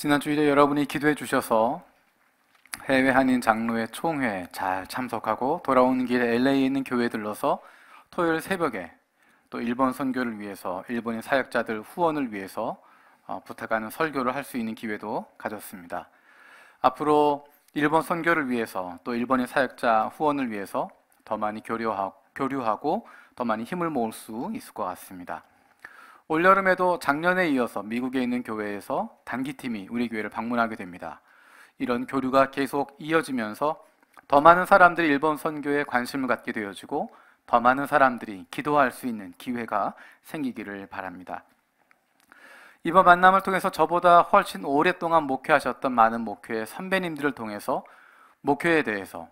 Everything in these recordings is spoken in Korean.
지난 주일에 여러분이 기도해 주셔서 해외 한인 장로회 총회 잘 참석하고 돌아오는 길에 LA에 있는 교회에 들러서 토요일 새벽에 또 일본 선교를 위해서 일본인 사역자들 후원을 위해서 부탁하는 설교를 할 수 있는 기회도 가졌습니다. 앞으로 일본 선교를 위해서 또 일본인 사역자 후원을 위해서 더 많이 교류하고 더 많이 힘을 모을 수 있을 것 같습니다. 올여름에도 작년에 이어서 미국에 있는 교회에서 단기팀이 우리 교회를 방문하게 됩니다. 이런 교류가 계속 이어지면서 더 많은 사람들이 일본 선교에 관심을 갖게 되어지고 더 많은 사람들이 기도할 수 있는 기회가 생기기를 바랍니다. 이번 만남을 통해서 저보다 훨씬 오랫동안 목회하셨던 많은 목회의 선배님들을 통해서 목회에 대해서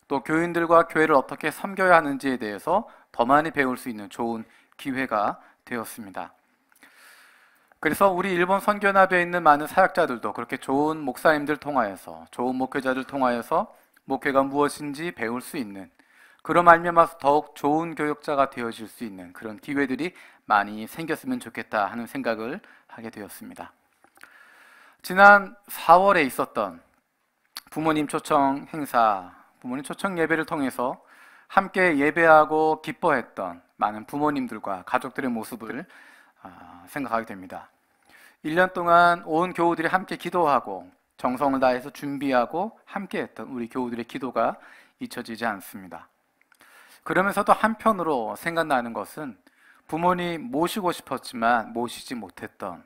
또 교인들과 교회를 어떻게 섬겨야 하는지에 대해서 더 많이 배울 수 있는 좋은 기회가 되었습니다. 그래서 우리 일본 선교연합에 있는 많은 사역자들도 그렇게 좋은 목사님들 통하여서 좋은 목회자들 통하여서 목회가 무엇인지 배울 수 있는 그런 말미암아서 더욱 좋은 교역자가 되어질 수 있는 그런 기회들이 많이 생겼으면 좋겠다 하는 생각을 하게 되었습니다. 지난 4월에 있었던 부모님 초청 행사, 부모님 초청 예배를 통해서 함께 예배하고 기뻐했던 많은 부모님들과 가족들의 모습을 생각하게 됩니다. 1년 동안 온 교우들이 함께 기도하고 정성을 다해서 준비하고 함께했던 우리 교우들의 기도가 잊혀지지 않습니다. 그러면서도 한편으로 생각나는 것은 부모님 모시고 싶었지만 모시지 못했던,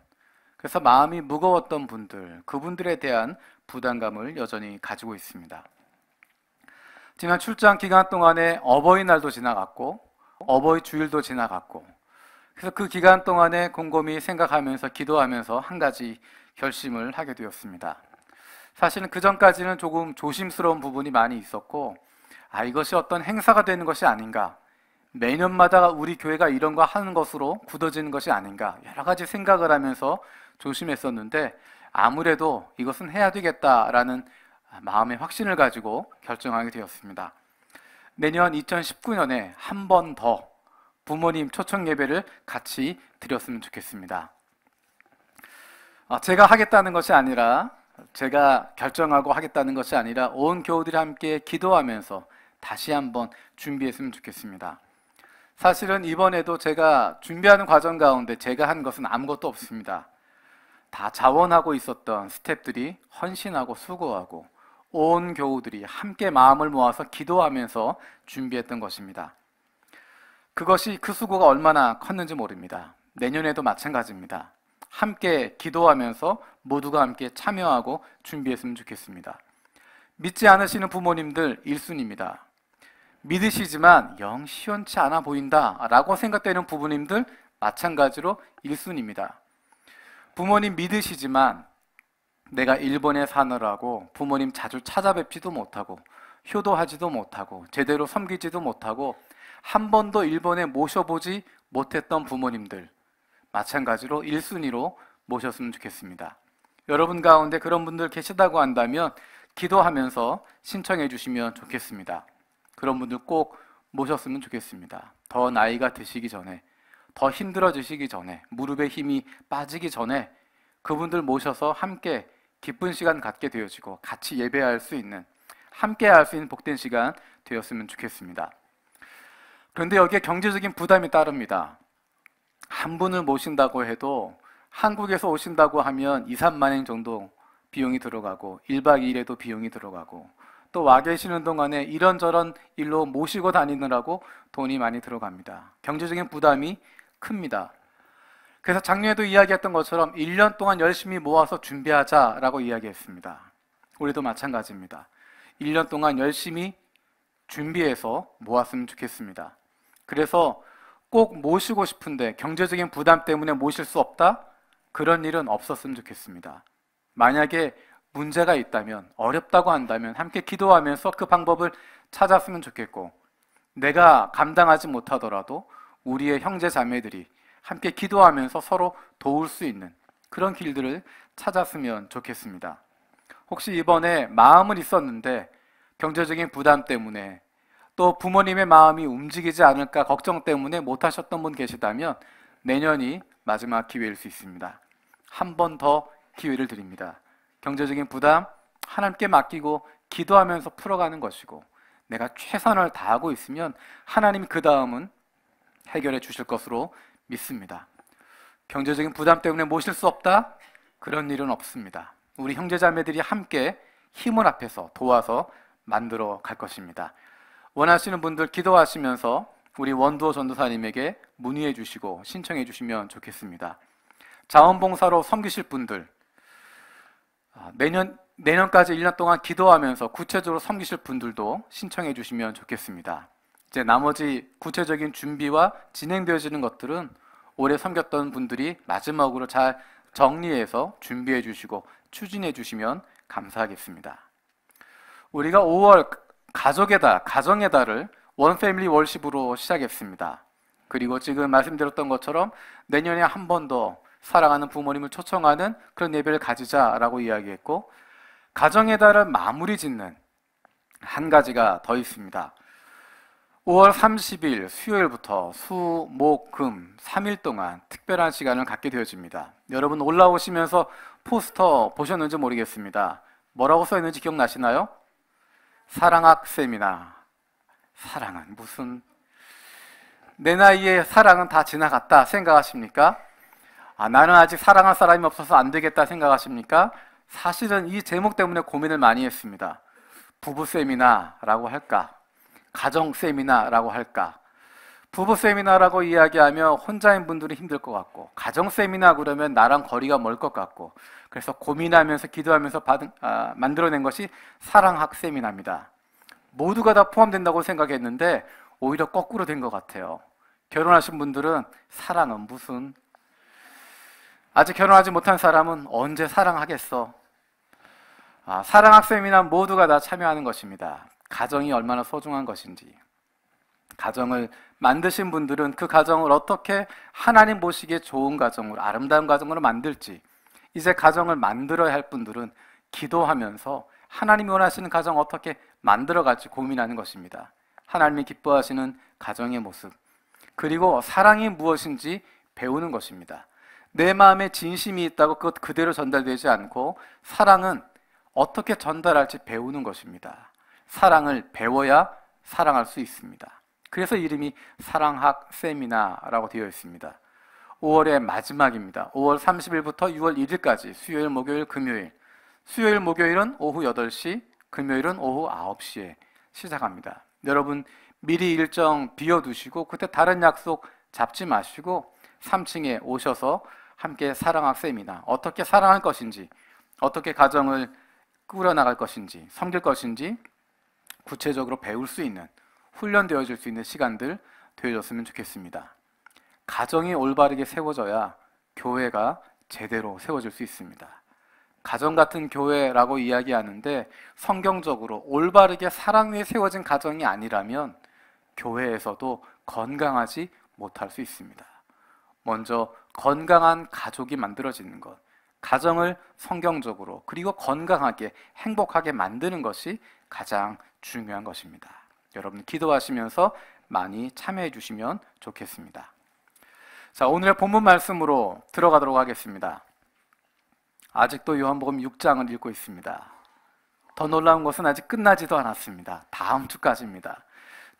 그래서 마음이 무거웠던 분들, 그분들에 대한 부담감을 여전히 가지고 있습니다. 지난 출장 기간 동안에 어버이날도 지나갔고 어버이 주일도 지나갔고, 그래서 그 기간 동안에 곰곰이 생각하면서 기도하면서 한 가지 결심을 하게 되었습니다. 사실은 그 전까지는 조금 조심스러운 부분이 많이 있었고, 이것이 어떤 행사가 되는 것이 아닌가, 매년마다 우리 교회가 이런 거 하는 것으로 굳어지는 것이 아닌가, 여러 가지 생각을 하면서 조심했었는데 아무래도 이것은 해야 되겠다라는 마음의 확신을 가지고 결정하게 되었습니다. 내년 2019년에 한 번 더 부모님 초청 예배를 같이 드렸으면 좋겠습니다. 제가 하겠다는 것이 아니라, 제가 결정하고 하겠다는 것이 아니라 온 교우들이 함께 기도하면서 다시 한번 준비했으면 좋겠습니다. 사실은 이번에도 제가 준비하는 과정 가운데 제가 한 것은 아무것도 없습니다. 다 자원하고 있었던 스태프들이 헌신하고 수고하고 온 교우들이 함께 마음을 모아서 기도하면서 준비했던 것입니다. 그것이 그 수고가 얼마나 컸는지 모릅니다. 내년에도 마찬가지입니다. 함께 기도하면서 모두가 함께 참여하고 준비했으면 좋겠습니다. 믿지 않으시는 부모님들 1순위입니다. 믿으시지만 영 시원치 않아 보인다 라고 생각되는 부모님들 마찬가지로 1순위입니다. 부모님 믿으시지만 내가 일본에 사느라고 부모님 자주 찾아뵙지도 못하고 효도하지도 못하고 제대로 섬기지도 못하고 한 번도 일본에 모셔보지 못했던 부모님들 마찬가지로 1순위로 모셨으면 좋겠습니다. 여러분 가운데 그런 분들 계시다고 한다면 기도하면서 신청해 주시면 좋겠습니다. 그런 분들 꼭 모셨으면 좋겠습니다. 더 나이가 드시기 전에, 더 힘들어지시기 전에, 무릎에 힘이 빠지기 전에 그분들 모셔서 함께 기쁜 시간 갖게 되어지고 같이 예배할 수 있는, 함께 할 수 있는 복된 시간 되었으면 좋겠습니다. 그런데 여기에 경제적인 부담이 따릅니다. 한 분을 모신다고 해도 한국에서 오신다고 하면 2, 3만 원 정도 비용이 들어가고 1박 2일에도 비용이 들어가고 또 와 계시는 동안에 이런저런 일로 모시고 다니느라고 돈이 많이 들어갑니다. 경제적인 부담이 큽니다. 그래서 작년에도 이야기했던 것처럼 1년 동안 열심히 모아서 준비하자라고 이야기했습니다. 우리도 마찬가지입니다. 1년 동안 열심히 준비해서 모았으면 좋겠습니다. 그래서 꼭 모시고 싶은데 경제적인 부담 때문에 모실 수 없다? 그런 일은 없었으면 좋겠습니다. 만약에 문제가 있다면, 어렵다고 한다면 함께 기도하면서 그 방법을 찾았으면 좋겠고, 내가 감당하지 못하더라도 우리의 형제 자매들이 함께 기도하면서 서로 도울 수 있는 그런 길들을 찾았으면 좋겠습니다. 혹시 이번에 마음은 있었는데 경제적인 부담 때문에 또 부모님의 마음이 움직이지 않을까 걱정 때문에 못하셨던 분 계시다면 내년이 마지막 기회일 수 있습니다. 한 번 더 기회를 드립니다. 경제적인 부담 하나님께 맡기고 기도하면서 풀어가는 것이고, 내가 최선을 다하고 있으면 하나님이 그 다음은 해결해 주실 것으로 믿습니다. 경제적인 부담 때문에 모실 수 없다? 그런 일은 없습니다. 우리 형제자매들이 함께 힘을 합해서 도와서 만들어 갈 것입니다. 원하시는 분들 기도하시면서 우리 원두호 전도사님에게 문의해 주시고 신청해 주시면 좋겠습니다. 자원봉사로 섬기실 분들, 내년까지 1년 동안 기도하면서 구체적으로 섬기실 분들도 신청해 주시면 좋겠습니다. 이제 나머지 구체적인 준비와 진행되어지는 것들은 올해 섬겼던 분들이 마지막으로 잘 정리해서 준비해 주시고 추진해 주시면 감사하겠습니다. 우리가 5월 가족의 달, 가정의 달을 원패밀리 월십으로 시작했습니다. 그리고 지금 말씀드렸던 것처럼 내년에 한 번 더 사랑하는 부모님을 초청하는 그런 예배를 가지자라고 이야기했고, 가정의 달을 마무리 짓는 한 가지가 더 있습니다. 5월 30일 수요일부터 수, 목, 금 3일 동안 특별한 시간을 갖게 되어집니다. 여러분 올라오시면서 포스터 보셨는지 모르겠습니다. 뭐라고 써 있는지 기억나시나요? 사랑학 세미나. 사랑은 무슨, 내 나이에 사랑은 다 지나갔다 생각하십니까? 나는 아직 사랑할 사람이 없어서 안 되겠다 생각하십니까? 사실은 이 제목 때문에 고민을 많이 했습니다. 부부 세미나라고 할까? 가정 세미나라고 할까? 부부 세미나라고 이야기하면 혼자인 분들이 힘들 것 같고, 가정 세미나 그러면 나랑 거리가 멀 것 같고, 그래서 고민하면서 기도하면서 만들어낸 것이 사랑학 세미나입니다. 모두가 다 포함된다고 생각했는데 오히려 거꾸로 된 것 같아요. 결혼하신 분들은 사랑은 무슨, 아직 결혼하지 못한 사람은 언제 사랑하겠어? 사랑학 세미나 모두가 다 참여하는 것입니다. 가정이 얼마나 소중한 것인지, 가정을 만드신 분들은 그 가정을 어떻게 하나님 보시기에 좋은 가정으로, 아름다운 가정으로 만들지, 이제 가정을 만들어야 할 분들은 기도하면서 하나님이 원하시는 가정 어떻게 만들어갈지 고민하는 것입니다. 하나님이 기뻐하시는 가정의 모습, 그리고 사랑이 무엇인지 배우는 것입니다. 내 마음에 진심이 있다고 그것 그대로 전달되지 않고 사랑은 어떻게 전달할지 배우는 것입니다. 사랑을 배워야 사랑할 수 있습니다. 그래서 이름이 사랑학 세미나라고 되어 있습니다. 5월의 마지막입니다. 5월 30일부터 6월 1일까지 수요일, 목요일, 금요일. 수요일, 목요일은 오후 8시, 금요일은 오후 9시에 시작합니다. 여러분 미리 일정 비워두시고 그때 다른 약속 잡지 마시고 3층에 오셔서 함께 사랑학 세미나, 어떻게 사랑할 것인지, 어떻게 가정을 꾸려나갈 것인지, 섬길 것인지 구체적으로 배울 수 있는, 훈련되어질 수 있는 시간들 되어졌으면 좋겠습니다. 가정이 올바르게 세워져야 교회가 제대로 세워질 수 있습니다. 가정 같은 교회라고 이야기하는데 성경적으로 올바르게 사랑 위에 세워진 가정이 아니라면 교회에서도 건강하지 못할 수 있습니다. 먼저 건강한 가족이 만들어지는 것, 가정을 성경적으로 그리고 건강하게 행복하게 만드는 것이 가장 중요한 것입니다. 여러분 기도하시면서 많이 참여해 주시면 좋겠습니다. 자, 오늘의 본문 말씀으로 들어가도록 하겠습니다. 아직도 요한복음 6장을 읽고 있습니다. 더 놀라운 것은 아직 끝나지도 않았습니다. 다음 주까지입니다.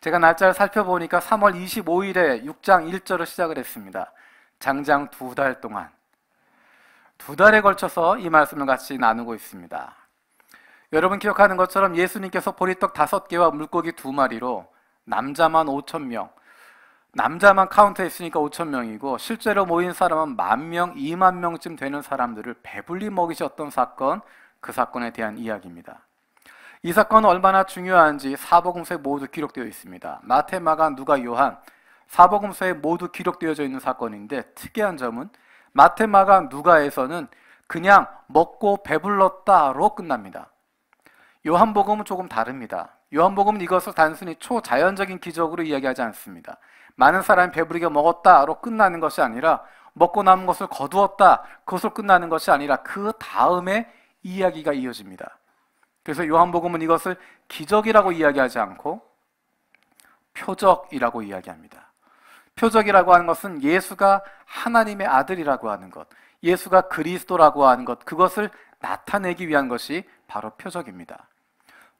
제가 날짜를 살펴보니까 3월 25일에 6장 1절을 시작을 했습니다. 장장 2달 동안, 2달에 걸쳐서 이 말씀을 같이 나누고 있습니다. 여러분 기억하는 것처럼 예수님께서 보리떡 5개와 물고기 2마리로 남자만 5,000명, 남자만 카운트했으니까 5,000명이고 실제로 모인 사람은 10,000명, 20,000명쯤 되는 사람들을 배불리 먹이셨던 사건, 그 사건에 대한 이야기입니다. 이 사건은 얼마나 중요한지 사복음서에 모두 기록되어 있습니다. 마태, 마가, 누가, 요한 사복음서에 모두 기록되어져 있는 사건인데 특이한 점은 마태, 마가, 누가에서는 그냥 먹고 배불렀다로 끝납니다. 요한복음은 조금 다릅니다. 요한복음은 이것을 단순히 초자연적인 기적으로 이야기하지 않습니다. 많은 사람이 배부르게 먹었다로 끝나는 것이 아니라 먹고 남은 것을 거두었다, 그것으로 끝나는 것이 아니라 그 다음에 이야기가 이어집니다. 그래서 요한복음은 이것을 기적이라고 이야기하지 않고 표적이라고 이야기합니다. 표적이라고 하는 것은 예수가 하나님의 아들이라고 하는 것, 예수가 그리스도라고 하는 것, 그것을 나타내기 위한 것이 바로 표적입니다.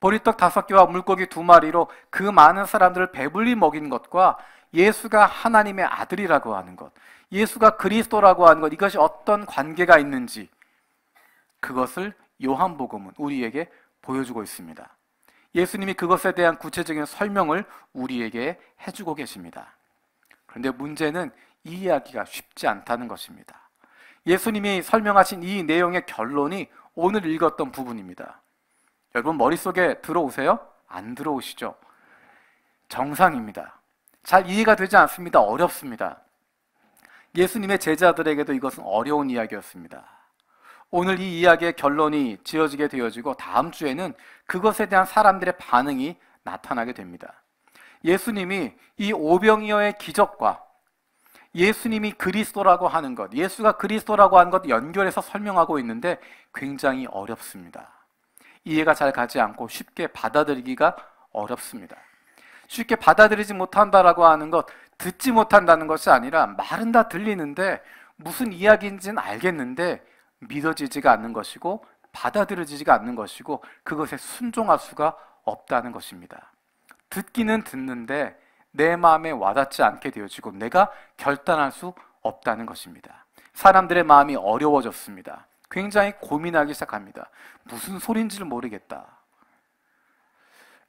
보리떡 5개와 물고기 2마리로 그 많은 사람들을 배불리 먹인 것과 예수가 하나님의 아들이라고 하는 것, 예수가 그리스도라고 하는 것, 이것이 어떤 관계가 있는지 그것을 요한복음은 우리에게 보여주고 있습니다. 예수님이 그것에 대한 구체적인 설명을 우리에게 해주고 계십니다. 그런데 문제는 이 이야기가 쉽지 않다는 것입니다. 예수님이 설명하신 이 내용의 결론이 오늘 읽었던 부분입니다. 여러분 머릿속에 들어오세요? 안 들어오시죠? 정상입니다. 잘 이해가 되지 않습니다. 어렵습니다. 예수님의 제자들에게도 이것은 어려운 이야기였습니다. 오늘 이 이야기의 결론이 지어지게 되어지고 다음 주에는 그것에 대한 사람들의 반응이 나타나게 됩니다. 예수님이 이 오병이어의 기적과 예수님이 그리스도라고 하는 것, 예수가 그리스도라고 하는 것 연결해서 설명하고 있는데 굉장히 어렵습니다. 이해가 잘 가지 않고 쉽게 받아들이기가 어렵습니다. 쉽게 받아들이지 못한다라고 하는 것, 듣지 못한다는 것이 아니라 말은 다 들리는데 무슨 이야기인지는 알겠는데 믿어지지가 않는 것이고 받아들여지지가 않는 것이고 그것에 순종할 수가 없다는 것입니다. 듣기는 듣는데 내 마음에 와닿지 않게 되어지고 내가 결단할 수 없다는 것입니다. 사람들의 마음이 어려워졌습니다. 굉장히 고민하기 시작합니다. 무슨 소리인지를 모르겠다.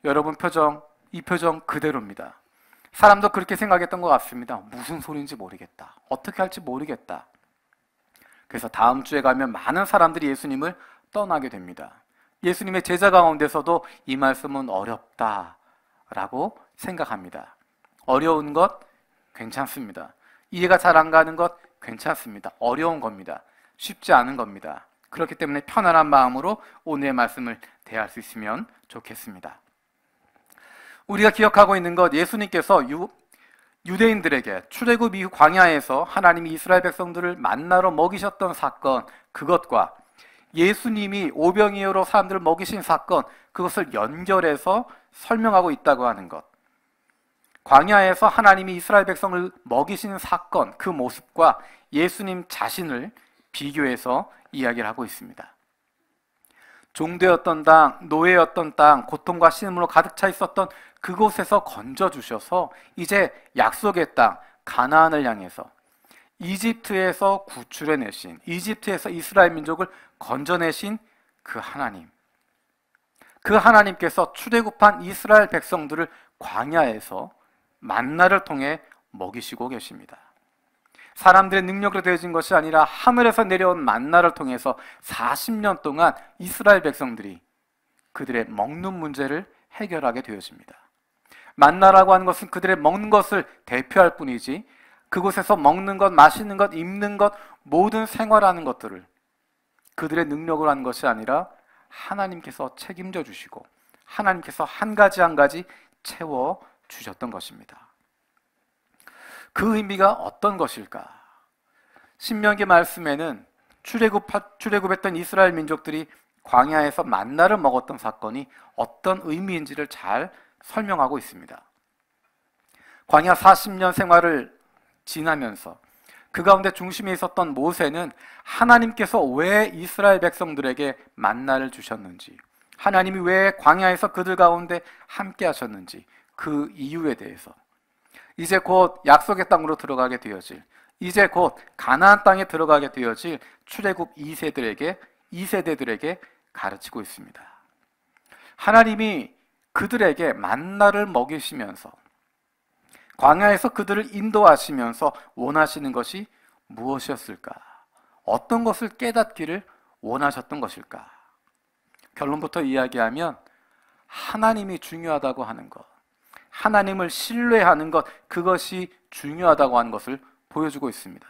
여러분 이 표정 그대로입니다. 사람도 그렇게 생각했던 것 같습니다. 무슨 소리인지 모르겠다. 어떻게 할지 모르겠다. 그래서 다음 주에 가면 많은 사람들이 예수님을 떠나게 됩니다. 예수님의 제자 가운데서도 이 말씀은 어렵다라고 생각합니다. 어려운 것 괜찮습니다. 이해가 잘 안 가는 것 괜찮습니다. 어려운 겁니다. 쉽지 않은 겁니다. 그렇기 때문에 편안한 마음으로 오늘의 말씀을 대할 수 있으면 좋겠습니다. 우리가 기억하고 있는 것, 예수님께서 유대인들에게 출애굽 이후 광야에서 하나님이 이스라엘 백성들을 만나러 먹이셨던 사건, 그것과 예수님이 오병이어로 사람들을 먹이신 사건, 그것을 연결해서 설명하고 있다고 하는 것, 광야에서 하나님이 이스라엘 백성을 먹이신 사건, 그 모습과 예수님 자신을 비교해서 이야기를 하고 있습니다. 종되었던 땅, 노예였던 땅, 고통과 신음으로 가득 차 있었던 그곳에서 건져주셔서 이제 약속의 땅, 가나안을 향해서 이집트에서 구출해내신, 이집트에서 이스라엘 민족을 건져내신 그 하나님, 그 하나님께서 출애굽한 이스라엘 백성들을 광야에서 만나를 통해 먹이시고 계십니다. 사람들의 능력으로 되어진 것이 아니라 하늘에서 내려온 만나를 통해서 40년 동안 이스라엘 백성들이 그들의 먹는 문제를 해결하게 되어집니다. 만나라고 하는 것은 그들의 먹는 것을 대표할 뿐이지 그곳에서 먹는 것, 마시는 것, 입는 것, 모든 생활하는 것들을 그들의 능력으로 하는 것이 아니라 하나님께서 책임져 주시고 하나님께서 한 가지 한 가지 채워 주셨던 것입니다. 그 의미가 어떤 것일까? 신명기 말씀에는 출애굽했던 이스라엘 민족들이 광야에서 만나를 먹었던 사건이 어떤 의미인지를 잘 설명하고 있습니다. 광야 40년 생활을 지나면서 그 가운데 중심에 있었던 모세는 하나님께서 왜 이스라엘 백성들에게 만나를 주셨는지, 하나님이 왜 광야에서 그들 가운데 함께 하셨는지 그 이유에 대해서, 이제 곧 약속의 땅으로 들어가게 되어질, 이제 곧 가나안 땅에 들어가게 되어질 출애굽 2세대들에게 가르치고 있습니다. 하나님이 그들에게 만나를 먹이시면서 광야에서 그들을 인도하시면서 원하시는 것이 무엇이었을까? 어떤 것을 깨닫기를 원하셨던 것일까? 결론부터 이야기하면 하나님이 중요하다고 하는 것, 하나님을 신뢰하는 것, 그것이 중요하다고 하는 것을 보여주고 있습니다.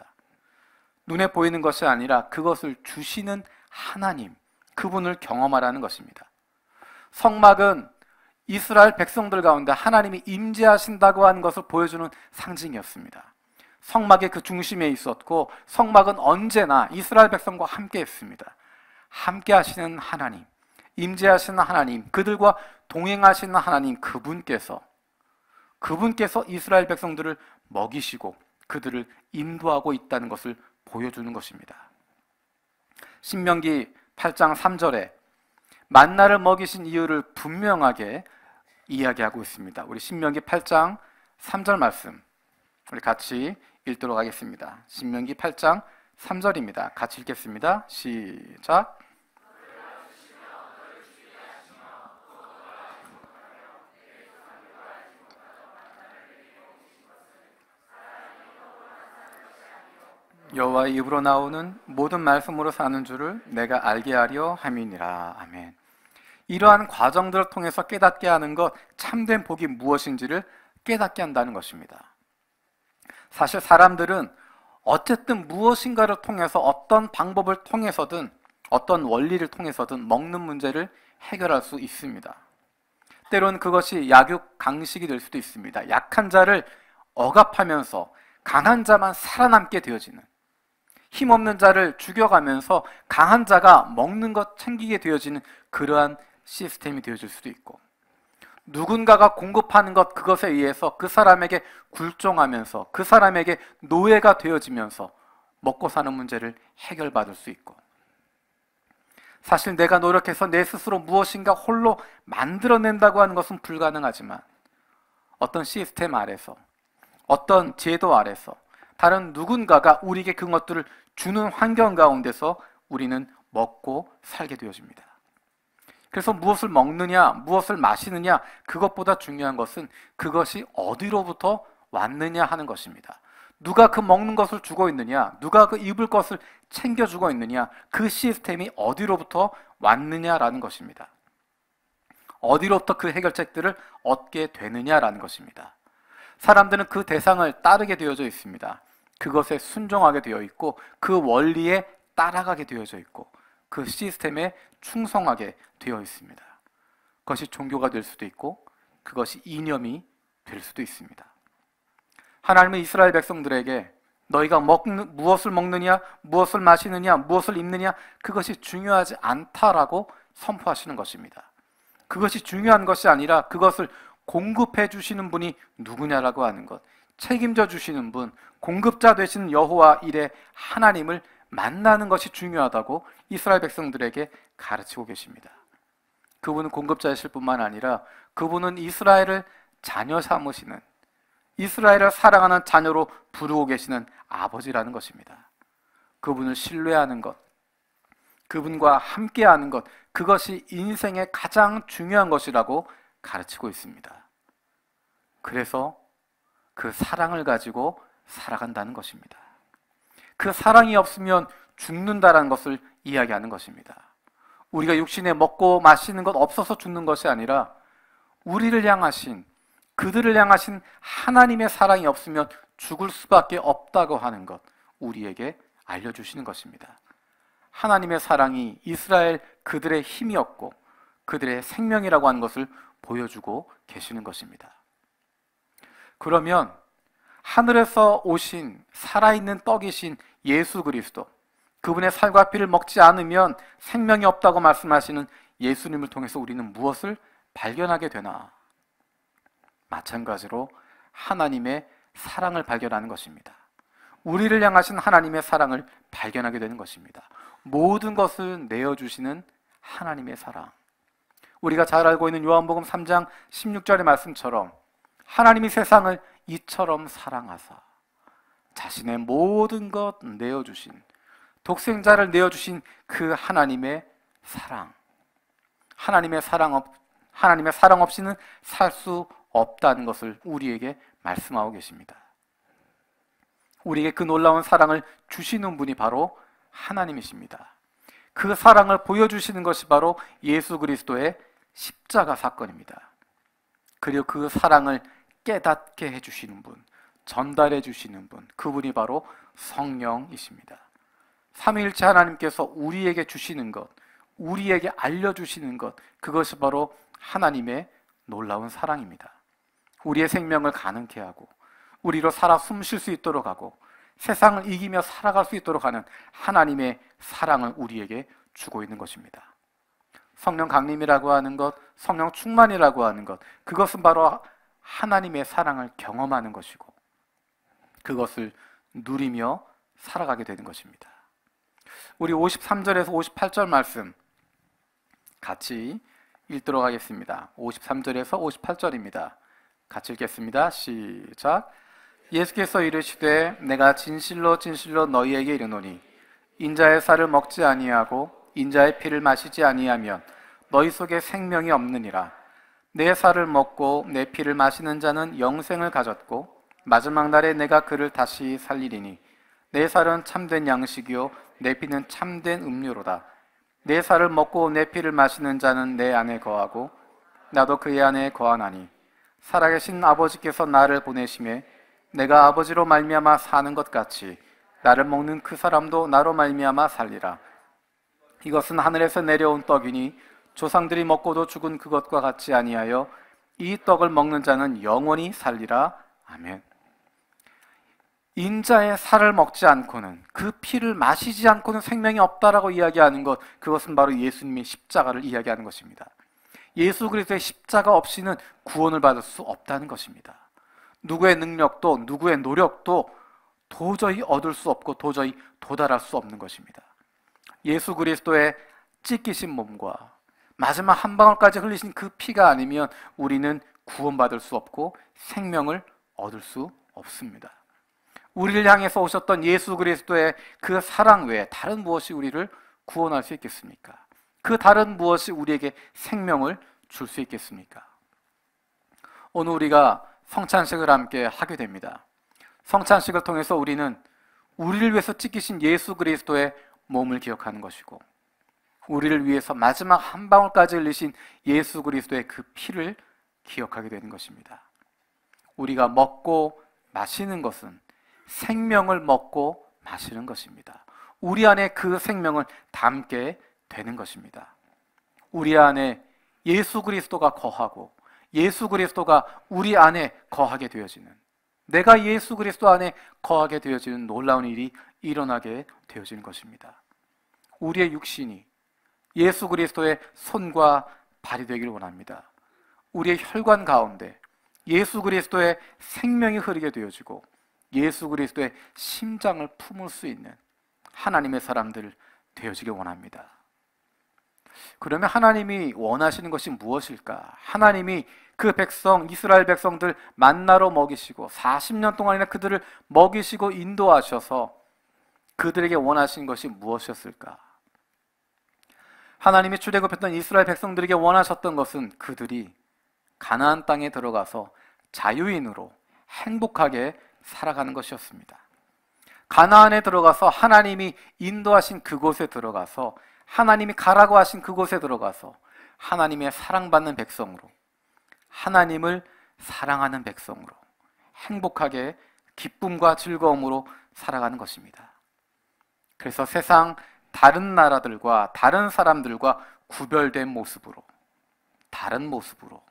눈에 보이는 것이 아니라 그것을 주시는 하나님, 그분을 경험하라는 것입니다. 성막은 이스라엘 백성들 가운데 하나님이 임재하신다고 하는 것을 보여주는 상징이었습니다. 성막의 그 중심에 있었고 성막은 언제나 이스라엘 백성과 함께 했습니다. 함께 하시는 하나님, 임재하시는 하나님, 그들과 동행하시는 하나님, 그분께서 이스라엘 백성들을 먹이시고 그들을 인도하고 있다는 것을 보여주는 것입니다. 신명기 8장 3절에 만나를 먹이신 이유를 분명하게 이야기하고 있습니다. 우리 신명기 8장 3절 말씀 우리 같이 읽도록 하겠습니다. 신명기 8장 3절입니다. 같이 읽겠습니다. 시작. 여호와의 입으로 나오는 모든 말씀으로 사는 줄을 내가 알게 하려 함이니라. 아멘. 이러한 과정들을 통해서 깨닫게 하는 것, 참된 복이 무엇인지를 깨닫게 한다는 것입니다. 사실 사람들은 어쨌든 무엇인가를 통해서 어떤 방법을 통해서든 어떤 원리를 통해서든 먹는 문제를 해결할 수 있습니다. 때로는 그것이 약육 강식이 될 수도 있습니다. 약한 자를 억압하면서 강한 자만 살아남게 되어지는, 힘없는 자를 죽여가면서 강한 자가 먹는 것 챙기게 되어지는 그러한 시스템이 되어질 수도 있고, 누군가가 공급하는 것, 그것에 의해서 그 사람에게 굴종하면서 그 사람에게 노예가 되어지면서 먹고 사는 문제를 해결받을 수 있고, 사실 내가 노력해서 내 스스로 무엇인가 홀로 만들어낸다고 하는 것은 불가능하지만 어떤 시스템 아래서, 어떤 제도 아래서 다른 누군가가 우리에게 그것들을 주는 환경 가운데서 우리는 먹고 살게 되어집니다. 그래서 무엇을 먹느냐, 무엇을 마시느냐, 그것보다 중요한 것은 그것이 어디로부터 왔느냐 하는 것입니다. 누가 그 먹는 것을 주고 있느냐, 누가 그 입을 것을 챙겨주고 있느냐, 그 시스템이 어디로부터 왔느냐라는 것입니다. 어디로부터 그 해결책들을 얻게 되느냐라는 것입니다. 사람들은 그 대상을 따르게 되어져 있습니다. 그것에 순종하게 되어 있고, 그 원리에 따라가게 되어져 있고, 그 시스템에 충성하게 되어 있습니다. 그것이 종교가 될 수도 있고, 그것이 이념이 될 수도 있습니다. 하나님은 이스라엘 백성들에게 너희가 무엇을 먹느냐, 무엇을 마시느냐, 무엇을 입느냐, 그것이 중요하지 않다라고 선포하시는 것입니다. 그것이 중요한 것이 아니라 그것을 공급해 주시는 분이 누구냐라고 하는 것, 책임져 주시는 분, 공급자 되시는 여호와 일의 하나님을 만나는 것이 중요하다고 이스라엘 백성들에게 가르치고 계십니다. 그분은 공급자이실 뿐만 아니라 그분은 이스라엘을 자녀 삼으시는, 이스라엘을 사랑하는 자녀로 부르고 계시는 아버지라는 것입니다. 그분을 신뢰하는 것, 그분과 함께하는 것, 그것이 인생의 가장 중요한 것이라고 가르치고 있습니다. 그래서 그 사랑을 가지고 살아간다는 것입니다. 그 사랑이 없으면 죽는다라는 것을 이야기하는 것입니다. 우리가 육신에 먹고 마시는 것 없어서 죽는 것이 아니라 우리를 향하신, 그들을 향하신 하나님의 사랑이 없으면 죽을 수밖에 없다고 하는 것, 우리에게 알려주시는 것입니다. 하나님의 사랑이 이스라엘 그들의 힘이었고 그들의 생명이라고 하는 것을 보여주고 계시는 것입니다. 그러면 하늘에서 오신 살아있는 떡이신 예수 그리스도, 그분의 살과 피를 먹지 않으면 생명이 없다고 말씀하시는 예수님을 통해서 우리는 무엇을 발견하게 되나? 마찬가지로 하나님의 사랑을 발견하는 것입니다. 우리를 향하신 하나님의 사랑을 발견하게 되는 것입니다. 모든 것을 내어주시는 하나님의 사랑. 우리가 잘 알고 있는 요한복음 3장 16절의 말씀처럼 하나님이 세상을 이처럼 사랑하사 자신의 모든 것 내어주신, 독생자를 내어주신 그 하나님의 사랑. 하나님의 사랑 없이는 살 수 없다는 것을 우리에게 말씀하고 계십니다. 우리에게 그 놀라운 사랑을 주시는 분이 바로 하나님이십니다. 그 사랑을 보여주시는 것이 바로 예수 그리스도의 십자가 사건입니다. 그리고 그 사랑을 깨닫게 해주시는 분, 전달해 주시는 분, 그분이 바로 성령이십니다. 삼위일체 하나님께서 우리에게 주시는 것, 우리에게 알려주시는 것, 그것이 바로 하나님의 놀라운 사랑입니다. 우리의 생명을 가능케 하고 우리로 살아 숨 쉴 수 있도록 하고 세상을 이기며 살아갈 수 있도록 하는 하나님의 사랑을 우리에게 주고 있는 것입니다. 성령 강림이라고 하는 것, 성령 충만이라고 하는 것, 그것은 바로 하나님의 사랑을 경험하는 것이고 그것을 누리며 살아가게 되는 것입니다. 우리 53절에서 58절 말씀 같이 읽도록 하겠습니다. 53절에서 58절입니다. 같이 읽겠습니다. 시작. 예수께서 이르시되 내가 진실로 진실로 너희에게 이르노니 인자의 살을 먹지 아니하고 인자의 피를 마시지 아니하면 너희 속에 생명이 없느니라. 내 살을 먹고 내 피를 마시는 자는 영생을 가졌고 마지막 날에 내가 그를 다시 살리리니 내 살은 참된 양식이요 내 피는 참된 음료로다. 내 살을 먹고 내 피를 마시는 자는 내 안에 거하고 나도 그의 안에 거하나니 살아계신 아버지께서 나를 보내심에 내가 아버지로 말미암아 사는 것 같이 나를 먹는 그 사람도 나로 말미암아 살리라. 이것은 하늘에서 내려온 떡이니 조상들이 먹고도 죽은 그것과 같지 아니하여 이 떡을 먹는 자는 영원히 살리라. 아멘. 인자의 살을 먹지 않고는, 그 피를 마시지 않고는 생명이 없다라고 이야기하는 것, 그것은 바로 예수님의 십자가를 이야기하는 것입니다. 예수 그리스도의 십자가 없이는 구원을 받을 수 없다는 것입니다. 누구의 능력도 누구의 노력도 도저히 얻을 수 없고 도저히 도달할 수 없는 것입니다. 예수 그리스도의 찢기신 몸과 마지막 한 방울까지 흘리신 그 피가 아니면 우리는 구원받을 수 없고 생명을 얻을 수 없습니다. 우리를 향해서 오셨던 예수 그리스도의 그 사랑 외에 다른 무엇이 우리를 구원할 수 있겠습니까? 그 다른 무엇이 우리에게 생명을 줄 수 있겠습니까? 오늘 우리가 성찬식을 함께 하게 됩니다. 성찬식을 통해서 우리는 우리를 위해서 찢기신 예수 그리스도의 몸을 기억하는 것이고, 우리를 위해서 마지막 한 방울까지 흘리신 예수 그리스도의 그 피를 기억하게 되는 것입니다. 우리가 먹고 마시는 것은 생명을 먹고 마시는 것입니다. 우리 안에 그 생명을 담게 되는 것입니다. 우리 안에 예수 그리스도가 거하고 예수 그리스도가 우리 안에 거하게 되어지는, 내가 예수 그리스도 안에 거하게 되어지는 놀라운 일이 일어나게 되어지는 것입니다. 우리의 육신이 예수 그리스도의 손과 발이 되기를 원합니다. 우리의 혈관 가운데 예수 그리스도의 생명이 흐르게 되어지고 예수 그리스도의 심장을 품을 수 있는 하나님의 사람들 되어지길 원합니다. 그러면 하나님이 원하시는 것이 무엇일까? 하나님이 그 백성, 이스라엘 백성들 만나로 먹이시고 40년 동안이나 그들을 먹이시고 인도하셔서 그들에게 원하신 것이 무엇이었을까? 하나님이 출애굽했던 이스라엘 백성들에게 원하셨던 것은 그들이 가나안 땅에 들어가서 자유인으로 행복하게 살아가는 것이었습니다. 가나안에 들어가서 하나님이 인도하신 그곳에 들어가서, 하나님이 가라고 하신 그곳에 들어가서 하나님의 사랑받는 백성으로, 하나님을 사랑하는 백성으로 행복하게 기쁨과 즐거움으로 살아가는 것입니다. 그래서 세상 다른 나라들과 다른 사람들과 구별된 모습으로, 다른 모습으로,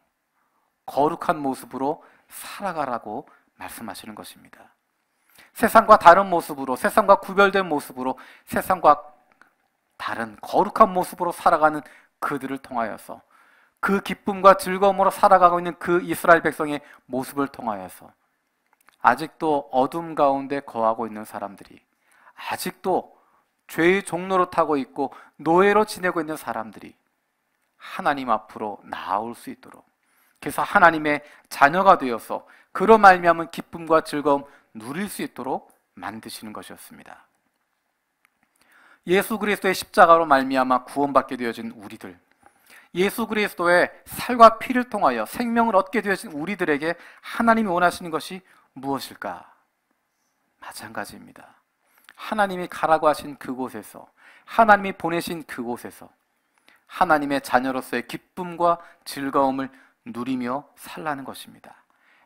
거룩한 모습으로 살아가라고 말씀하시는 것입니다. 세상과 다른 모습으로, 세상과 구별된 모습으로, 세상과 다른 거룩한 모습으로 살아가는 그들을 통하여서, 그 기쁨과 즐거움으로 살아가고 있는 그 이스라엘 백성의 모습을 통하여서 아직도 어둠 가운데 거하고 있는 사람들이, 아직도 죄의 종로로 타고 있고 노예로 지내고 있는 사람들이 하나님 앞으로 나아올 수 있도록, 그래서 하나님의 자녀가 되어서 그로 말미암은 기쁨과 즐거움 누릴 수 있도록 만드시는 것이었습니다. 예수 그리스도의 십자가로 말미암아 구원받게 되어진 우리들, 예수 그리스도의 살과 피를 통하여 생명을 얻게 되어진 우리들에게 하나님이 원하시는 것이 무엇일까? 마찬가지입니다. 하나님이 가라고 하신 그곳에서, 하나님이 보내신 그곳에서 하나님의 자녀로서의 기쁨과 즐거움을 누리며 살라는 것입니다.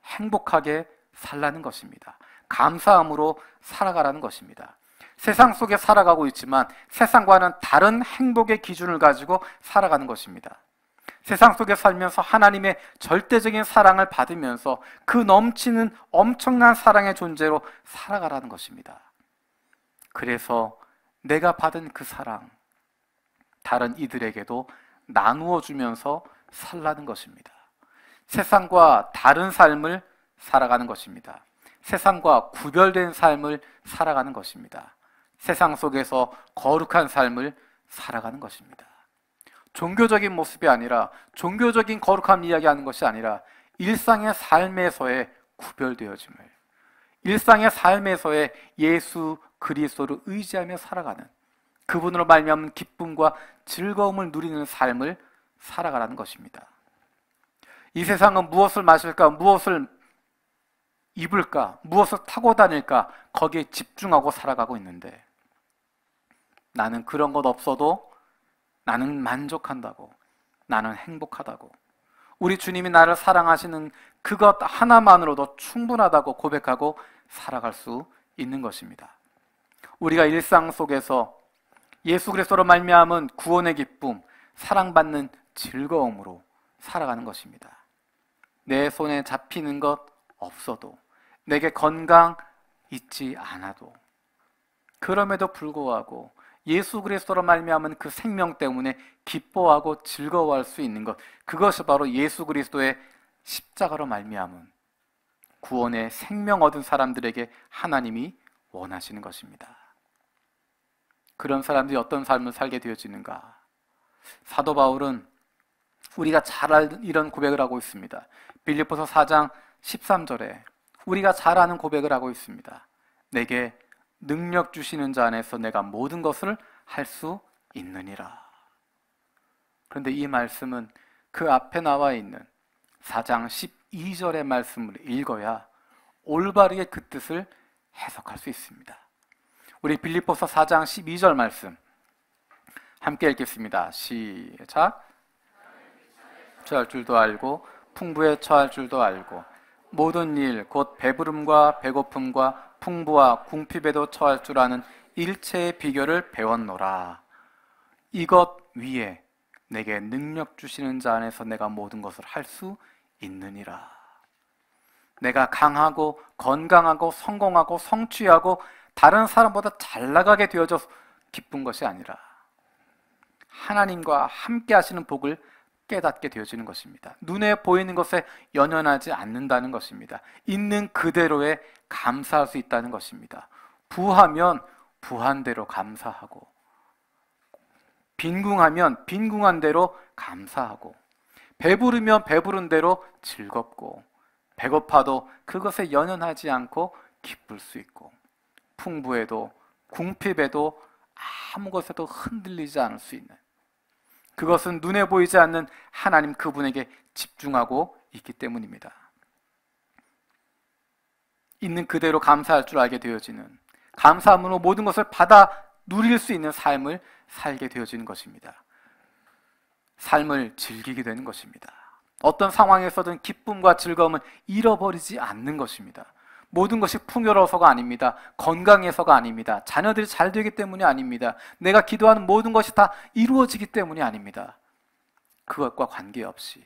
행복하게 살라는 것입니다. 감사함으로 살아가라는 것입니다. 세상 속에 살아가고 있지만 세상과는 다른 행복의 기준을 가지고 살아가는 것입니다. 세상 속에 살면서 하나님의 절대적인 사랑을 받으면서 그 넘치는 엄청난 사랑의 존재로 살아가라는 것입니다. 그래서 내가 받은 그 사랑, 다른 이들에게도 나누어 주면서 살라는 것입니다. 세상과 다른 삶을 살아가는 것입니다. 세상과 구별된 삶을 살아가는 것입니다. 세상 속에서 거룩한 삶을 살아가는 것입니다. 종교적인 모습이 아니라, 종교적인 거룩함 이야기하는 것이 아니라 일상의 삶에서의 구별되어짐을, 일상의 삶에서의 예수 그리스도를 의지하며 살아가는, 그분으로 말미암은 기쁨과 즐거움을 누리는 삶을 살아가라는 것입니다. 이 세상은 무엇을 마실까, 무엇을 입을까, 무엇을 타고 다닐까, 거기에 집중하고 살아가고 있는데, 나는 그런 것 없어도 나는 만족한다고, 나는 행복하다고, 우리 주님이 나를 사랑하시는 그것 하나만으로도 충분하다고 고백하고 살아갈 수 있는 것입니다. 우리가 일상 속에서 예수 그리스도로 말미암은 구원의 기쁨, 사랑받는 즐거움으로 살아가는 것입니다. 내 손에 잡히는 것 없어도, 내게 건강 있지 않아도, 그럼에도 불구하고 예수 그리스도로 말미암은 그 생명 때문에 기뻐하고 즐거워할 수 있는 것, 그것이 바로 예수 그리스도의 십자가로 말미암은 구원의 생명 얻은 사람들에게 하나님이 원하시는 것입니다. 그런 사람들이 어떤 삶을 살게 되어지는가? 사도 바울은 우리가 잘 아는 이런 고백을 하고 있습니다. 빌립보서 4장 13절에 우리가 잘 아는 고백을 하고 있습니다. 내게 능력 주시는 자 안에서 내가 모든 것을 할 수 있느니라. 그런데 이 말씀은 그 앞에 나와 있는 4장 12절의 말씀을 읽어야 올바르게 그 뜻을 해석할 수 있습니다. 우리 빌립보서 4장 12절 말씀 함께 읽겠습니다. 시작. 처할 줄도 알고 풍부에 처할 줄도 알고 모든 일 곧 배부름과 배고픔과 풍부와 궁핍에도 처할 줄 아는 일체의 비결을 배웠노라. 이것 위에 내게 능력 주시는 자 안에서 내가 모든 것을 할 수 있느니라. 내가 강하고 건강하고 성공하고 성취하고 다른 사람보다 잘 나가게 되어져 기쁜 것이 아니라 하나님과 함께 하시는 복을 깨닫게 되어지는 것입니다. 눈에 보이는 것에 연연하지 않는다는 것입니다. 있는 그대로에 감사할 수 있다는 것입니다. 부하면 부한 대로 감사하고, 빈궁하면 빈궁한 대로 감사하고, 배부르면 배부른 대로 즐겁고, 배고파도 그것에 연연하지 않고 기쁠 수 있고, 풍부해도 궁핍해도 아무 것에도 흔들리지 않을 수 있는, 그것은 눈에 보이지 않는 하나님 그분에게 집중하고 있기 때문입니다. 있는 그대로 감사할 줄 알게 되어지는, 감사함으로 모든 것을 받아 누릴 수 있는 삶을 살게 되어지는 것입니다. 삶을 즐기게 되는 것입니다. 어떤 상황에서든 기쁨과 즐거움을 잃어버리지 않는 것입니다. 모든 것이 풍요로워서가 아닙니다. 건강해서가 아닙니다. 자녀들이 잘 되기 때문이 아닙니다. 내가 기도하는 모든 것이 다 이루어지기 때문이 아닙니다. 그것과 관계없이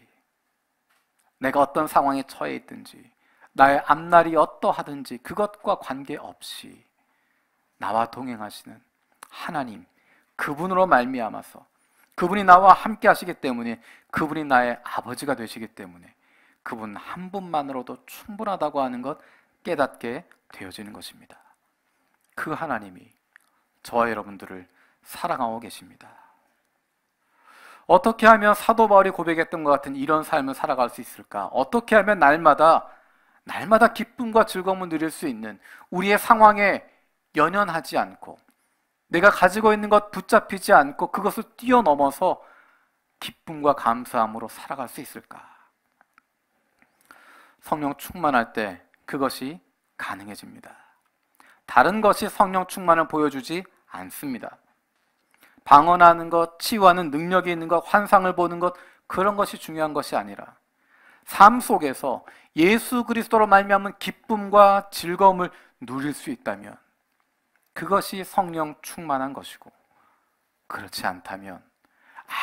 내가 어떤 상황에 처해 있든지, 나의 앞날이 어떠하든지 그것과 관계없이 나와 동행하시는 하나님, 그분으로 말미암아서, 그분이 나와 함께 하시기 때문에, 그분이 나의 아버지가 되시기 때문에 그분 한 분만으로도 충분하다고 하는 것 깨닫게 되어지는 것입니다. 그 하나님이 저와 여러분들을 사랑하고 계십니다. 어떻게 하면 사도 바울이 고백했던 것 같은 이런 삶을 살아갈 수 있을까? 어떻게 하면 날마다 기쁨과 즐거움을 누릴 수 있는, 우리의 상황에 연연하지 않고 내가 가지고 있는 것 붙잡히지 않고 그것을 뛰어넘어서 기쁨과 감사함으로 살아갈 수 있을까? 성령 충만할 때 그것이 가능해집니다. 다른 것이 성령 충만을 보여주지 않습니다. 방언하는 것, 치유하는 능력이 있는 것, 환상을 보는 것, 그런 것이 중요한 것이 아니라 삶 속에서 예수 그리스도로 말미암은 기쁨과 즐거움을 누릴 수 있다면 그것이 성령 충만한 것이고, 그렇지 않다면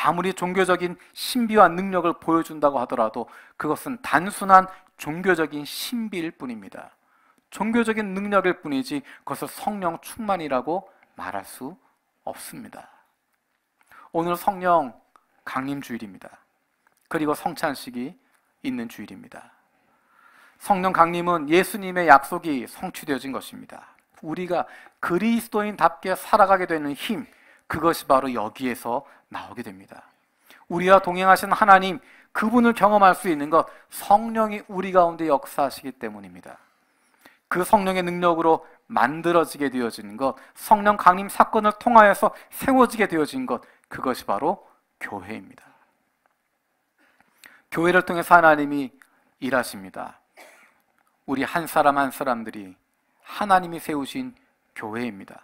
아무리 종교적인 신비와 능력을 보여준다고 하더라도 그것은 단순한 종교적인 신비일 뿐입니다. 종교적인 능력일 뿐이지 그것을 성령 충만이라고 말할 수 없습니다. 오늘 성령 강림 주일입니다. 그리고 성찬식이 있는 주일입니다. 성령 강림은 예수님의 약속이 성취되어진 것입니다. 우리가 그리스도인답게 살아가게 되는 힘, 그것이 바로 여기에서 나오게 됩니다. 우리와 동행하신 하나님, 그분을 경험할 수 있는 것, 성령이 우리 가운데 역사하시기 때문입니다. 그 성령의 능력으로 만들어지게 되어지는 것, 성령 강림 사건을 통하여서 세워지게 되어진 것, 그것이 바로 교회입니다. 교회를 통해서 하나님이 일하십니다. 우리 한 사람 한 사람들이 하나님이 세우신 교회입니다.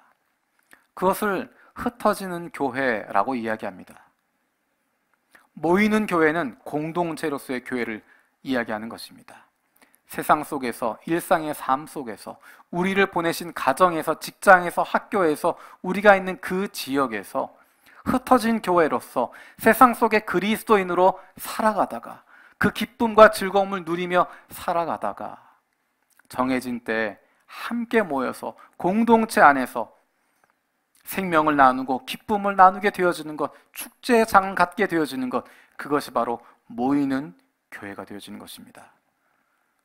그것을 흩어지는 교회라고 이야기합니다. 모이는 교회는 공동체로서의 교회를 이야기하는 것입니다. 세상 속에서, 일상의 삶 속에서, 우리를 보내신 가정에서, 직장에서, 학교에서, 우리가 있는 그 지역에서 흩어진 교회로서 세상 속의 그리스도인으로 살아가다가 그 기쁨과 즐거움을 누리며 살아가다가 정해진 때 함께 모여서 공동체 안에서 생명을 나누고 기쁨을 나누게 되어지는 것, 축제의 장을 갖게 되어지는 것, 그것이 바로 모이는 교회가 되어지는 것입니다.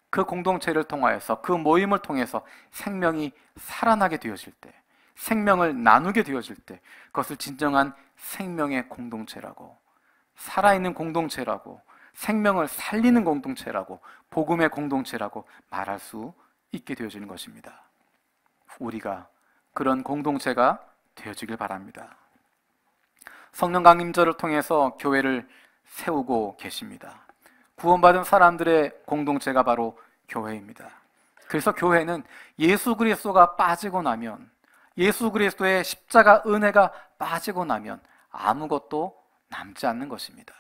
그 공동체를 통하여서, 그 모임을 통해서 생명이 살아나게 되어질 때, 생명을 나누게 되어질 때, 그것을 진정한 생명의 공동체라고, 살아있는 공동체라고, 생명을 살리는 공동체라고, 복음의 공동체라고 말할 수 있게 되어지는 것입니다. 우리가 그런 공동체가 되어지길 바랍니다. 성령 강림절을 통해서 교회를 세우고 계십니다. 구원받은 사람들의 공동체가 바로 교회입니다. 그래서 교회는 예수 그리스도가 빠지고 나면, 예수 그리스도의 십자가 은혜가 빠지고 나면 아무것도 남지 않는 것입니다.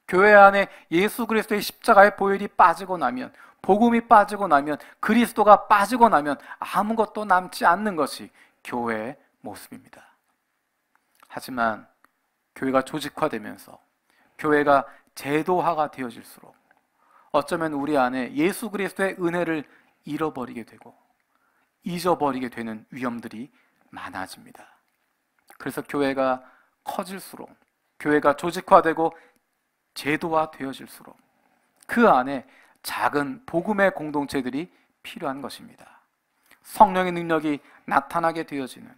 교회 안에 예수 그리스도의 십자가의 보혈이 빠지고 나면, 복음이 빠지고 나면, 그리스도가 빠지고 나면 아무것도 남지 않는 것이 교회의 모습입니다. 하지만 교회가 조직화되면서, 교회가 제도화가 되어질수록 어쩌면 우리 안에 예수 그리스도의 은혜를 잃어버리게 되고 잊어버리게 되는 위험들이 많아집니다. 그래서 교회가 커질수록, 교회가 조직화되고 제도화 되어질수록 그 안에 작은 복음의 공동체들이 필요한 것입니다. 성령의 능력이 나타나게 되어지는,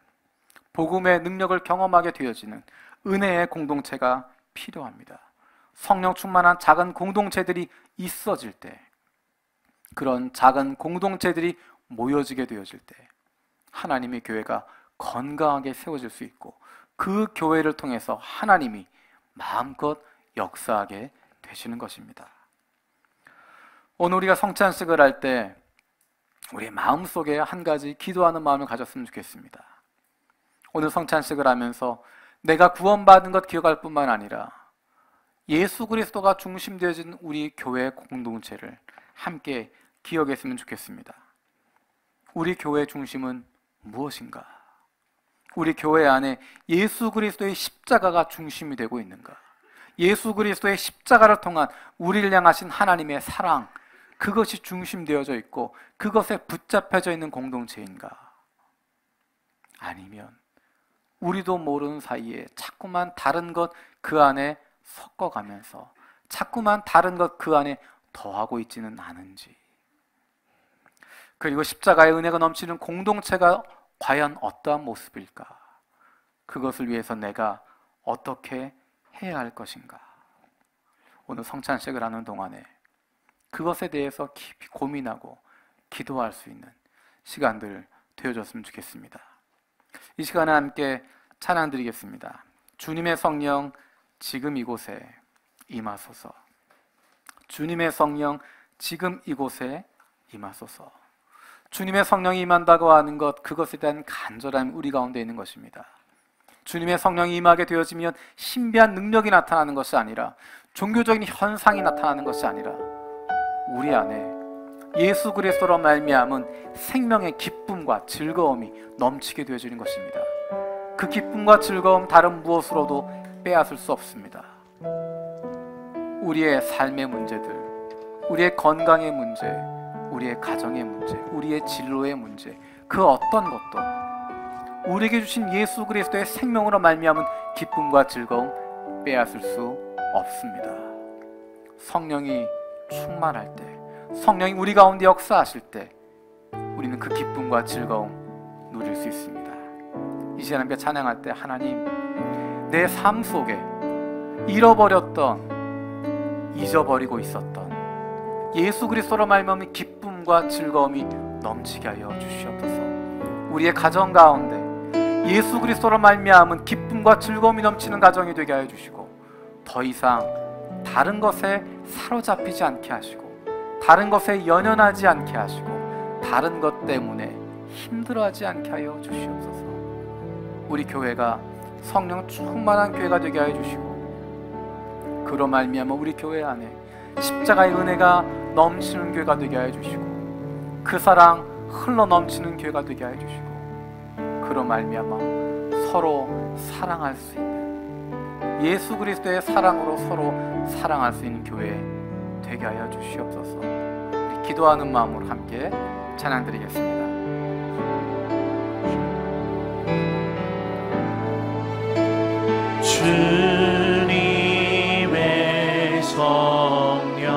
복음의 능력을 경험하게 되어지는 은혜의 공동체가 필요합니다. 성령 충만한 작은 공동체들이 있어질 때, 그런 작은 공동체들이 모여지게 되어질 때 하나님의 교회가 건강하게 세워질 수 있고, 그 교회를 통해서 하나님이 마음껏 역사하게 되시는 것입니다. 오늘 우리가 성찬식을 할 때 우리의 마음속에 한 가지 기도하는 마음을 가졌으면 좋겠습니다. 오늘 성찬식을 하면서 내가 구원받은 것 기억할 뿐만 아니라 예수 그리스도가 중심되어진 우리 교회 공동체를 함께 기억했으면 좋겠습니다. 우리 교회 중심은 무엇인가? 우리 교회 안에 예수 그리스도의 십자가가 중심이 되고 있는가? 예수 그리스도의 십자가를 통한 우리를 향하신 하나님의 사랑, 그것이 중심되어져 있고 그것에 붙잡혀져 있는 공동체인가? 아니면 우리도 모르는 사이에 자꾸만 다른 것 그 안에 섞어가면서 자꾸만 다른 것 그 안에 더하고 있지는 않은지, 그리고 십자가의 은혜가 넘치는 공동체가 과연 어떠한 모습일까? 그것을 위해서 내가 어떻게 해야 할 것인가? 오늘 성찬식을 하는 동안에 그것에 대해서 깊이 고민하고 기도할 수 있는 시간들 되어줬으면 좋겠습니다. 이 시간에 함께 찬양 드리겠습니다. 주님의 성령 지금 이곳에 임하소서. 주님의 성령 지금 이곳에 임하소서. 주님의 성령이 임한다고 하는 것, 그것에 대한 간절함이 우리 가운데 있는 것입니다. 주님의 성령이 임하게 되어지면 신비한 능력이 나타나는 것이 아니라, 종교적인 현상이 나타나는 것이 아니라, 우리 안에 예수 그리스도로 말미암은 생명의 기쁨과 즐거움이 넘치게 되어지는 것입니다. 그 기쁨과 즐거움 다른 무엇으로도 빼앗을 수 없습니다. 우리의 삶의 문제들, 우리의 건강의 문제, 우리의 가정의 문제, 우리의 진로의 문제, 그 어떤 것도 우리에게 주신 예수 그리스도의 생명으로 말미암은 기쁨과 즐거움 빼앗을 수 없습니다. 성령이 충만할 때, 성령이 우리 가운데 역사하실 때 우리는 그 기쁨과 즐거움 누릴 수 있습니다. 이 시간 함께 찬양할 때 하나님, 내 삶 속에 잃어버렸던, 잊어버리고 있었던 예수 그리스도로 말미암은 기쁨과 즐거움이 넘치게 하여 주시옵소서. 우리의 가정 가운데 예수 그리스도로 말미암은 기쁨과 즐거움이 넘치는 가정이 되게 하여 주시고, 더 이상 다른 것에 사로잡히지 않게 하시고, 다른 것에 연연하지 않게 하시고, 다른 것 때문에 힘들어하지 않게 하여 주시옵소서. 우리 교회가 성령 충만한 교회가 되게 하여 주시고, 그로 말미암아 우리 교회 안에 십자가의 은혜가 넘치는 교회가 되게 하여 주시고, 그 사랑 흘러 넘치는 교회가 되게 하여 주시고, 그로 말미암아 서로 사랑할 수 있는, 예수 그리스도의 사랑으로 서로 사랑할 수 있는 교회 되게 하여 주시옵소서. 우리 기도하는 마음으로 함께 찬양드리겠습니다. 주님의 성령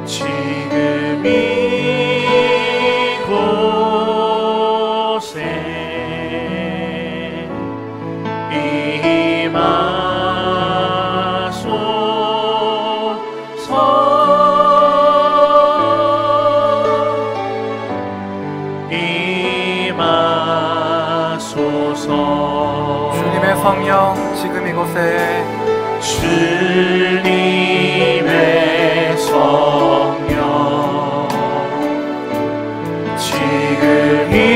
지금 이곳에 임하소서. 주님의 성령 지금 이곳에, 주님의 성령 지금 이곳에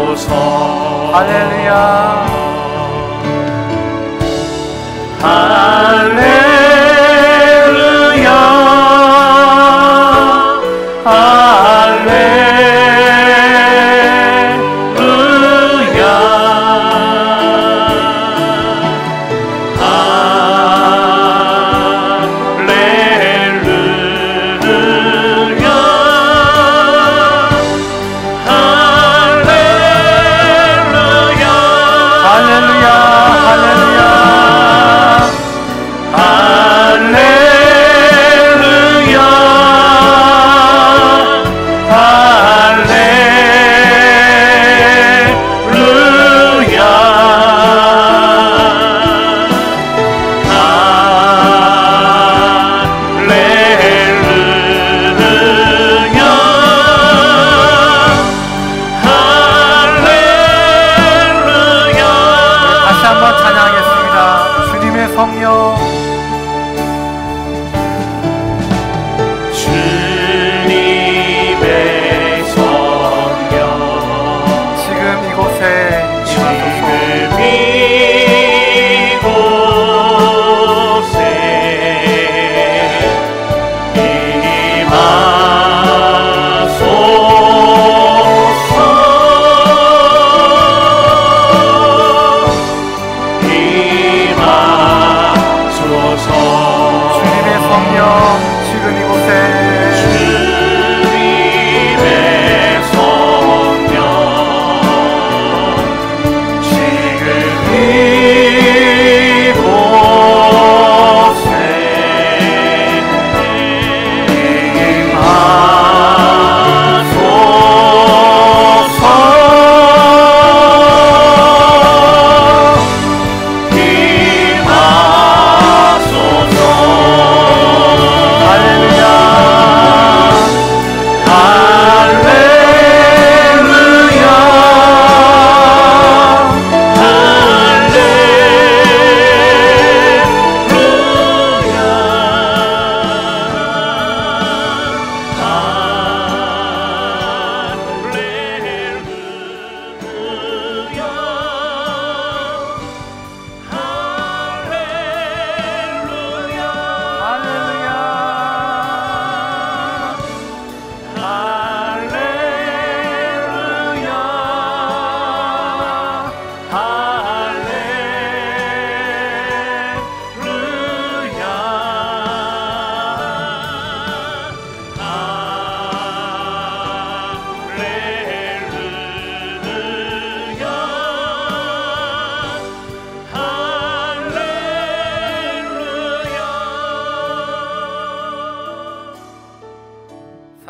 임하소서. 할렐루야, 할렐루야, 할렐루야,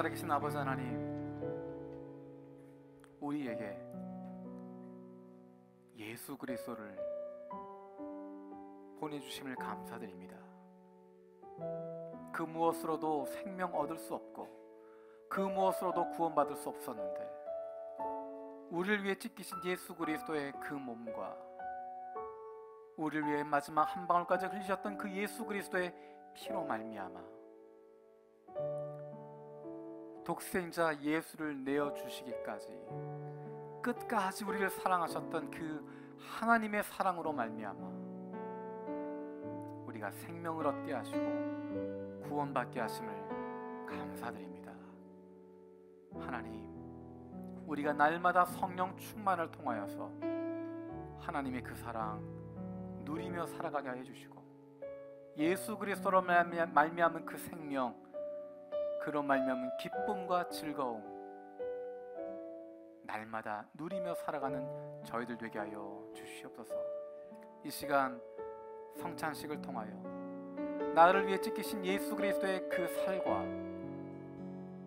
살아계신 아버지 하나님, 우리에게 예수 그리스도를 보내주심을 감사드립니다. 그 무엇으로도 생명 얻을 수 없고 그 무엇으로도 구원받을 수 없었는데 우리를 위해 찢기신 예수 그리스도의 그 몸과 우리를 위해 마지막 한 방울까지 흘리셨던 그 예수 그리스도의 피로 말미암아 독생자 예수를 내어주시기까지 끝까지 우리를 사랑하셨던 그 하나님의 사랑으로 말미암아 우리가 생명을 얻게 하시고 구원받게 하심을 감사드립니다. 하나님, 우리가 날마다 성령 충만을 통하여서 하나님의 그 사랑 누리며 살아가게 해주시고 예수 그리스도로 말미암은 그 생명, 그로 말미암은 기쁨과 즐거움 날마다 누리며 살아가는 저희들 되게 하여 주시옵소서. 이 시간 성찬식을 통하여 나를 위해 찢기신 예수 그리스도의 그 살과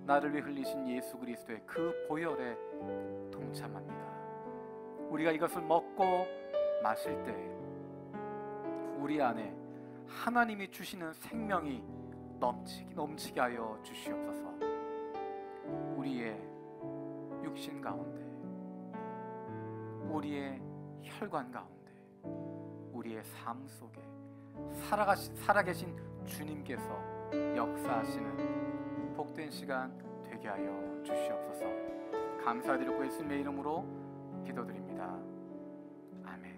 나를 위해 흘리신 예수 그리스도의 그 보혈에 동참합니다. 우리가 이것을 먹고 마실 때 우리 안에 하나님이 주시는 생명이 넘치게 하여 주시옵소서. 우리의 육신 가운데, 우리의 혈관 가운데, 우리의 삶 속에 살아계신 주님께서 역사하시는 복된 시간 되게 하여 주시옵소서. 감사드리고 예수님의 이름으로 기도드립니다. 아멘.